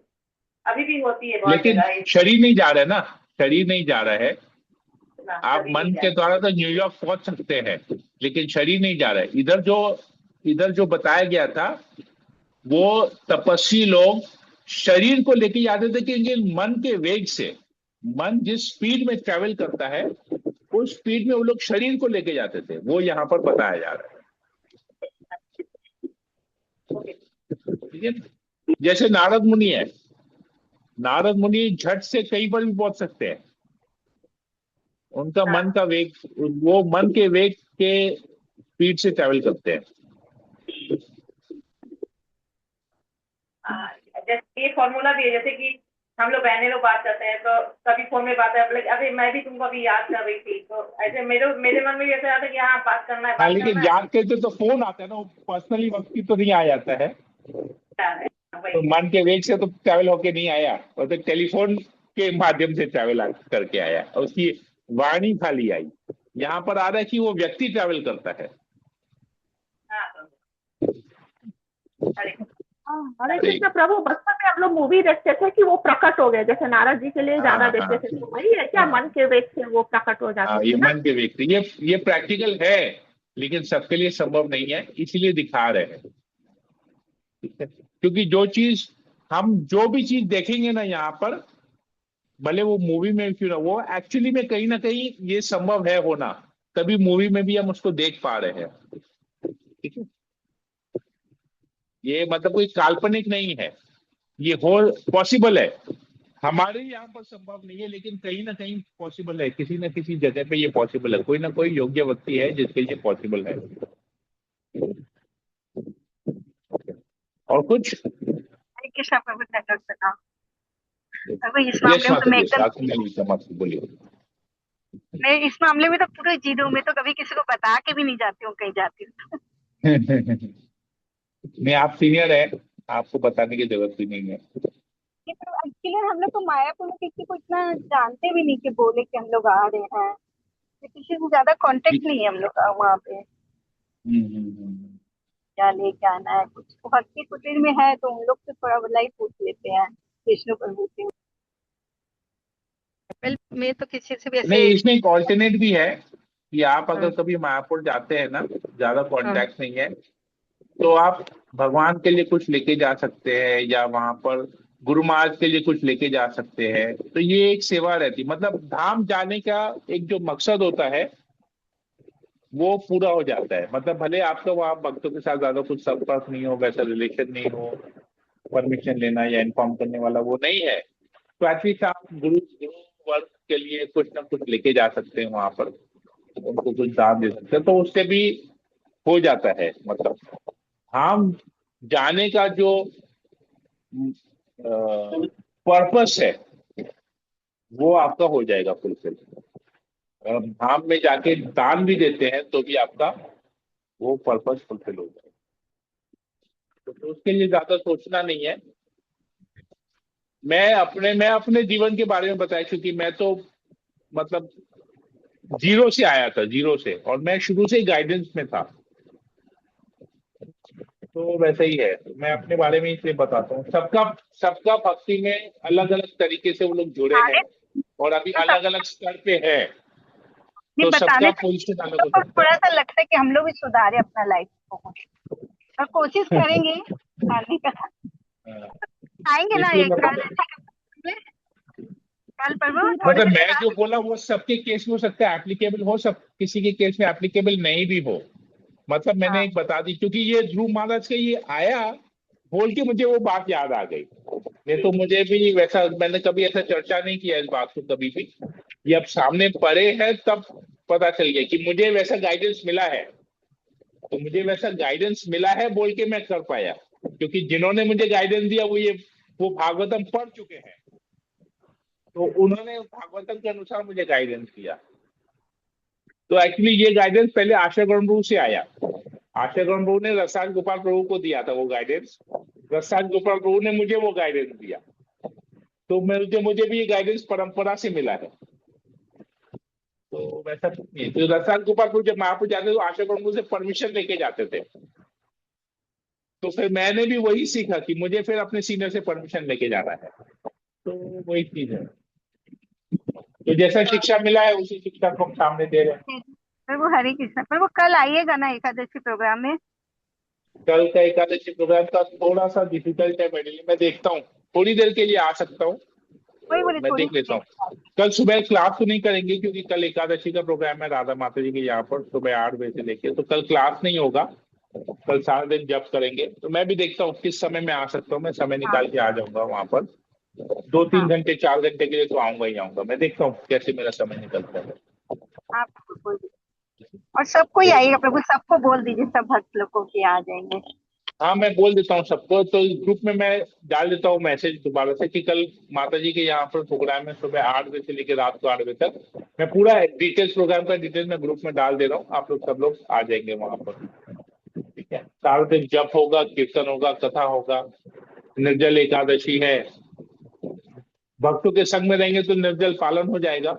अभी भी होती है बहुत लेकिन जगह। शरीर नहीं जा रहा है ना, शरीर नहीं जा रहा है। आप कभी मन नहीं के जाए। द्वारा तो न्यूयॉर्क पहुंच सकते हैं, लेकिन शरीर नहीं जा रहा है। इधर जो बताया गया था, वो तपस्वी लोग शरीर को लेके जाते थे, क्योंकि मन के वेग से, मन जिस स्पीड में ट्रेवल करता है उस स्पीड में वो लोग शरीर को लेके जाते थे, वो यहाँ पर बताया जा रहा है। ठीक है, जैसे नारद मुनि है, नारद मुनि झट से कहीं पर भी पहुंच सकते हैं, उनका मन का वेग, वो मन के वेग के स्पीड से ट्रेवल करते हैं। जैसे ये फॉर्मूला भी है, जैसे कि हम लोग बहने लोग बात करते हैं तो कभी फोन में बात है, like, अभी मैं भी तुमको अभी याद कर रही थी, तो ऐसे मेरे मेरे मन में भी ऐसा आता है कि हाँ बात करना है, हाँ, बात लेकिन करना है। याद करते तो फोन आता है ना, वो पर्सनली वक्त की तो नहीं आ जाता है। तो वही। मन के वेग से तो ट्रैवल होके नहीं आया, और तो टेलीफोन के माध्यम से ट्रैवल करके आया, और उसकी वाणी खाली आई। यहाँ पर आ रहा है कि वो व्यक्ति ट्रैवल करता है। हाँ, हरे हरे तो कृष्ण प्रभु, बचपन में हम लोग मूवी देखते थे कि वो प्रकट हो गए, जैसे नारद जी के लिए हाँ ज्यादा हाँ देखते थे, तो वही है क्या, हाँ मन के वेग से वो प्रकट हो जाते हाँ, ये थे ना। मन के व्यक्ति, ये प्रैक्टिकल है, लेकिन सबके लिए संभव नहीं है, इसीलिए दिखा रहे हैं। ठीक है, क्योंकि हम जो भी चीज देखेंगे ना यहाँ पर, भले वो मूवी में क्यों ना, वो एक्चुअली में कहीं ना कहीं ये संभव है होना, तभी मूवी में भी हम उसको देख पा रहे हैं। ठीक है, ये मतलब कोई काल्पनिक नहीं है, ये हो पॉसिबल है। हमारे यहाँ पर संभव नहीं है, लेकिन कहीं ना कहीं पॉसिबल है, किसी न किसी जगह पे ये पॉसिबल है, कोई ना कोई योग्य व्यक्ति है जिसके लिए पॉसिबल है। और कुछ? हरे कृष्णा प्रभु, नेटवर्क पे था। प्रभु इस यश मामले में तो माता मैं जी, एकदम, साथ में मत बोलिए। मैं इस मामले में तो पूरा जीरो, मैं तो कभी किसी को बता के भी नहीं जाती हूँ कहीं जाती हूँ। नहीं, आप सीनियर है, आपको बताने की जरूरत भी नहीं है। ये तो एक्चुअली हम लोग तो मायापुर में किसी को इतना जानते भी नहीं कि बोले कि हम लोग आ रहे हैं, तो किसी से ज्यादा कांटेक्ट नहीं है हम लोग का वहाँ पे। क्या लेके आना है, कुछ तो भक्ति कुटीर में है तो उन लोग से थोड़ा बहुत पूछ लेते हैं विष्णु प्रभु से। वेल, मैं तो किसी से भी ऐसे। नहीं, इसमें एक ऑल्टरनेट भी है कि आप अगर हाँ कभी मायापुर जाते हैं ना, ज्यादा हाँ कांटेक्ट नहीं है, तो आप भगवान के लिए कुछ लेके जा सकते हैं, या वहां पर गुरु महाराज के लिए कुछ लेके जा सकते हैं। तो ये एक सेवा रहती, मतलब धाम जाने का एक जो मकसद होता है वो पूरा हो जाता है। मतलब भले आपका वहाँ भक्तों के साथ ज्यादा कुछ संपर्क नहीं हो, वैसा रिलेशन नहीं हो, परमिशन लेना या इन्फॉर्म करने वाला वो नहीं है, तो एटलीस्ट आप गुरु गुरु वर्ग के लिए कुछ ना कुछ लेके जा सकते हैं वहां पर, उनको कुछ दान दे सकते हैं, तो उससे भी हो जाता है। मतलब हम जाने का जो पर्पस है वो आपका हो जाएगा फुलफिल। अगर हम धाम में जाके दान भी देते हैं तो भी आपका वो पर्पस फुलफिल हो जाएगा। तो उसके लिए ज्यादा सोचना नहीं है। मैं अपने जीवन के बारे में बताया, क्योंकि मैं तो मतलब जीरो से आया था, जीरो से, और मैं शुरू से ही गाइडेंस में था, तो वैसे ही है। मैं अपने बारे में इसलिए बताता हूँ, सबका सबका भक्ति में अलग अलग तरीके से वो लोग जुड़े हैं, बताने और अभी तो अलग सब अलग स्तर पे है, नहीं, तो बताने सबका से पोजीशन अलग तो हो पर सकता है। थोड़ा सा लगता है कि हम लोग भी सुधारे अपना लाइफ को, और कोशिश करेंगे सुधारने का। हाँ, आएंगे ना इसलिए एक मैं कल, बोला, कल प्रभु थोड़ी मतलब देर मैं बाद। जो बोला वो सबके केस में हो सकता है एप्लीकेबल हो, सब किसी के केस में एप्लीकेबल नहीं भी हो। मतलब मैंने हाँ एक बता दी, क्योंकि ये ध्रुव महाराज का ये आया बोल के मुझे वो बात याद आ गई। नहीं तो मुझे भी वैसा, मैंने कभी ऐसा चर्चा नहीं किया इस बात को कभी भी। ये अब सामने पड़े हैं तब पता चल गया कि मुझे वैसा गाइडेंस मिला है, तो मुझे वैसा गाइडेंस मिला है बोल के मैं कर पाया, क्योंकि जिन्होंने मुझे गाइडेंस दिया वो भागवतम पढ़ चुके हैं, तो उन्होंने भागवतम के अनुसार मुझे गाइडेंस दिया। तो एक्चुअली ये गाइडेंस पहले आशा गौरव प्रभु से आया। आशा गौरव प्रभु ने रसाल गोपाल प्रभु को दिया था वो गाइडेंस, रसाल गोपाल प्रभु ने मुझे वो गाइडेंस दिया, तो मुझे मुझे भी ये गाइडेंस परंपरा से मिला है। तो वैसा कुछ नहीं है। तो रसाल गोपाल प्रभु जब महापुर जाते थे तो आशा गौरव प्रभु से परमिशन लेके जाते थे, तो फिर मैंने भी वही सीखा कि मुझे फिर अपने सीनियर से परमिशन लेके जाना है। तो वही चीज है, तो जैसा शिक्षा मिला है उसी शिक्षा को हम सामने दे रहे हैं। प्रभु हरे कृष्ण प्रभु, कल आइएगा ना एकादशी प्रोग्राम में। कल का एकादशी प्रोग्राम का थोड़ा सा डिफिकल्ट है मेरे लिए, मैं देखता हूँ, थोड़ी देर के लिए आ सकता हूँ, वही तो बोले मैं थोड़ी देख लेता सी हूँ। कल सुबह क्लास तो नहीं करेंगे, क्योंकि कल एकादशी का प्रोग्राम है राधा माता जी के यहाँ पर सुबह 8 बजे से लेके, तो कल क्लास नहीं होगा। कल सारा दिन जब करेंगे, तो मैं भी देखता हूँ किस समय मैं आ सकता हूँ, मैं समय हाँ निकाल के आ जाऊंगा वहां पर। 2-3 घंटे 4 घंटे के लिए तो आऊंगा ही आऊंगा, मैं देखता हूँ कैसे मेरा समय निकलता है। आप बोल दीजिए। और सबको ही आइएगा प्रभु, सबको बोल दीजिए, सब भक्त लोगों के आ जाएंगे। हाँ, मैं बोल देता हूँ सबको, तो ग्रुप में मैं डाल देता हूँ मैसेज दोबारा से कि कल माता जी के यहाँ पर प्रोग्राम है सुबह 8 बजे से लेकर रात को 8 बजे तक। मैं पूरा डिटेल्स, प्रोग्राम का डिटेल मैं ग्रुप में डाल दे रहा हूँ, आप लोग सब लोग आ जाएंगे वहां पर। ठीक है, सारा दिन जप होगा, कीर्तन होगा, कथा होगा, निर्जल एकादशी है। भक्तों के संग में रहेंगे तो निर्जल पालन हो जाएगा,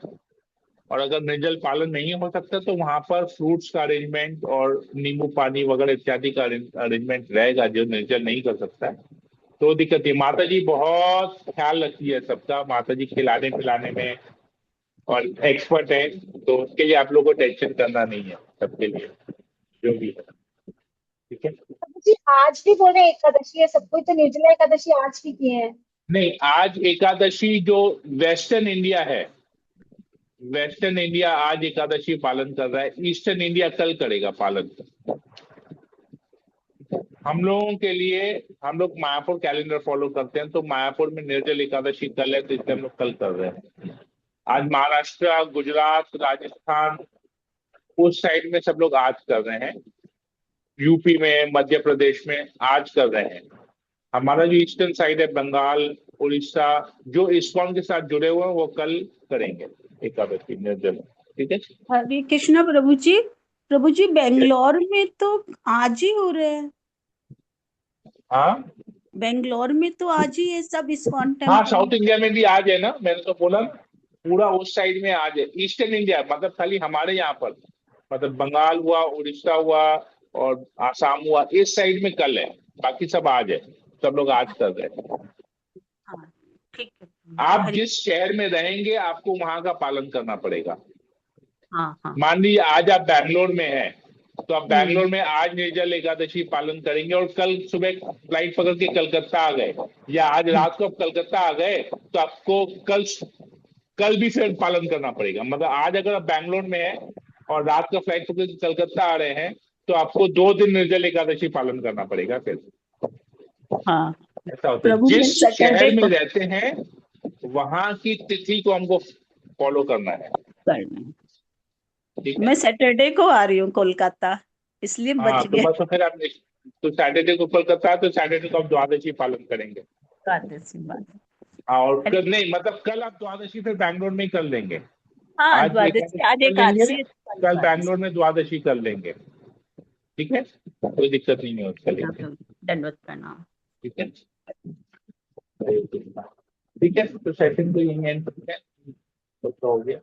और अगर निर्जल पालन नहीं हो सकता तो वहां पर फ्रूट्स का अरेंजमेंट और नींबू पानी वगैरह इत्यादि का अरेंजमेंट रहेगा, जो निर्जल नहीं कर सकता है। तो दिक्कत है, माता जी बहुत ख्याल रखती है सबका, माता जी खिलाने पिलाने में और एक्सपर्ट है, तो उसके लिए आप लोगों को टेंशन करना नहीं है, सबके लिए जो भी है। ठीक है। जी आज भी बोल रहे हैं एकादशी है, सब कोई तो निर्जला एकादशी आज भी किए हैं। नहीं, आज एकादशी जो वेस्टर्न इंडिया है, वेस्टर्न इंडिया आज एकादशी पालन कर रहा है, ईस्टर्न इंडिया कल करेगा पालन। हम लोगों के लिए, हम लोग मायापुर कैलेंडर फॉलो करते हैं, तो मायापुर में निर्जल एकादशी कल है, तो इसलिए हम लोग कल कर रहे हैं। आज महाराष्ट्र, गुजरात, राजस्थान उस साइड में सब लोग आज कर रहे हैं, यूपी में, मध्य प्रदेश में आज कर रहे हैं। हमारा जो ईस्टर्न साइड है, बंगाल, उड़ीसा, जो इस्कॉन के साथ जुड़े हुए हैं वो कल करेंगे एकादशी निर्जल। ठीक है। हरे कृष्णा प्रभु जी। प्रभु जी बेंगलोर में तो आज ही हो रहे हैं। हाँ बेंगलोर में तो आज ही है सब इस्कॉन हाँ, टेम्पल। साउथ इंडिया में भी आज है ना, मैंने तो बोला ना, पूरा उस साइड में आज है। ईस्टर्न इंडिया मतलब खाली हमारे यहाँ पर, मतलब बंगाल हुआ, उड़ीसा हुआ और आसाम हुआ, इस साइड में कल है, बाकी सब आज है, सब लोग आज कर रहे हैं। हाँ ठीक है। आप जिस शहर में रहेंगे आपको वहां का पालन करना पड़ेगा। हाँ हाँ। मान लीजिए आज आप बैंगलोर में हैं, तो आप बैंगलोर में आज निर्जल एकादशी पालन करेंगे, और कल सुबह फ्लाइट पकड़ के कलकत्ता आ गए, या आज रात को आप कलकत्ता आ गए, तो आपको कल भी फिर पालन करना पड़ेगा। मतलब आज अगर आप बैंगलोर में हैं और रात का फ्लाइट पकड़ के कलकत्ता आ रहे हैं, तो आपको 2 दिन निर्जल एकादशी पालन करना पड़ेगा फिर। हाँ ऐसा होता है, प्रभु मैं जिस सैटरडे शहर में को रहते हैं वहां की तिथि को हमको फॉलो करना है। करना है। ठीक है। मैं सैटरडे को आ रही हूँ कोलकाता, इसलिए हाँ, बच तो गया। बस तो फिर आप, तो सैटरडे को कोलकाता है, तो सैटरडे को आप द्वादशी पालन करेंगे। द्वादशी बात। हाँ, और कल नहीं, मतलब कल आप द्वादशी फिर बैंगलोर में ही कर लेंगे। हाँ आज द्वादशी, एकादशी आज कर लेंगे, एकादशी है, कल कल द्वादशी। बैंगलोर में द्वादशी कर लेंगे। ठीक है, कोई दिक्कत नहीं है उसका हाँ, लेंगे। तो दंडवत प्रणाम। ठीक है। ठीक है, तो सेशन तो यही एंड करते हैं, तो हो गया।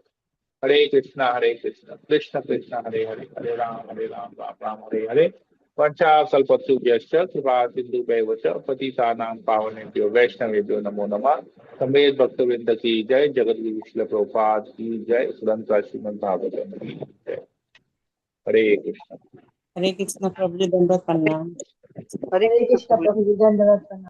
हरे कृष्णा कृष्ण कृष्ण हरे हरे, हरे राम राम राम हरे हरे। पंचाकल्पतरुभ्यश्च कृपा सिन्धुभ्यैव च पतितानां पावनेभ्यो वैष्णवेभ्यो नमो नमः। समेत भक्तवृंद की जय, जगद्गुरु श्रील प्रभुपाद की जय, ग्रंथ श्रीमद् भागवतम की जय। हरे कृष्ण। हरे कृष्ण प्रभु जी, दंडवत प्रणाम। हरे कृष्ण प्रभु जी, दंडवत प्रणाम।